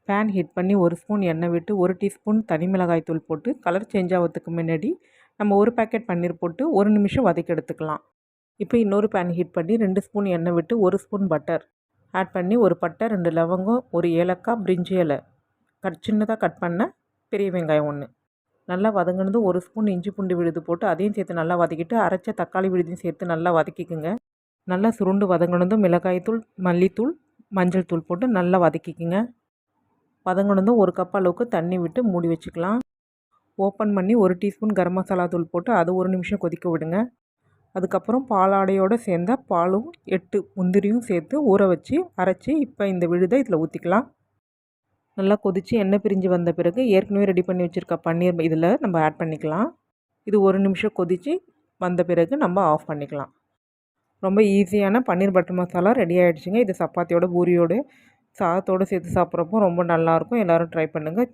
Pan heat பண்ணி 1 spoon எண்ணெய் விட்டு 1 டீஸ்பூன் தனி மிளகாய் தூள் போட்டு கலர் சேஞ்ச் ஆகிறதுக்கு முன்னாடி நம்ம 1 பேக்கெட் பன்னீர் போட்டு 1 நிமிஷம் வதக்கி எடுத்துக்கலாம். இப்போ இன்னொரு பேன் ஹீட் பண்ணி 2 ஸ்பூன் எண்ணெய் விட்டு 1 ஸ்பூன் பட்டர் ஆட் பண்ணி ஒரு பட்டை 2 லவங்கம் 1 ஏலக்காய் பிரிஞ்சி இலை சின்னதாக கட் பண்ண பெரிய வெங்காயம் 1 நல்லா வதங்கினது 1 ஸ்பூன் இஞ்சி பூண்டு விழுது போட்டு அதையும் சேர்த்து நல்லா வதக்கிட்டு அரைச்ச தக்காளி விழுதையும் சேர்த்து நல்லா வதக்கிக்குங்க. நல்லா சுருண்டு வதங்கினதும் மிளகாய்த்தூள் மல்லித்தூள் மஞ்சள் தூள் போட்டு நல்லா வதக்கிக்குங்க. வதங்கினதும் 1 கப் அளவுக்கு தண்ணி விட்டு மூடி வச்சுக்கலாம். ஓப்பன் பண்ணி 1 டீஸ்பூன் கரம் மசாலா தூள் போட்டு அது 1 நிமிஷம் கொதிக்க விடுங்க. அதுக்கப்புறம் பாலாடையோடு சேர்ந்த பாலும் 8 முந்திரியும் சேர்த்து ஊற வச்சு அரைச்சி இப்போ இந்த விழுதை இதில் ஊற்றிக்கலாம். நல்லா கொதித்து எண்ணெய் பிரிஞ்சு வந்த பிறகு ஏற்கனவே ரெடி பண்ணி வச்சுருக்க பன்னீர் இதில் நம்ம ஆட் பண்ணிக்கலாம். இது 1 நிமிஷம் கொதித்து வந்த பிறகு நம்ம ஆஃப் பண்ணிக்கலாம். ரொம்ப ஈஸியான பன்னீர் பட்டர் மசாலா ரெடி ஆகிடுச்சுங்க. இது சப்பாத்தியோட பூரியோடு சாதத்தோடு சேர்த்து சாப்பிட்றப்போ ரொம்ப நல்லாயிருக்கும். எல்லோரும் ட்ரை பண்ணுங்கள்.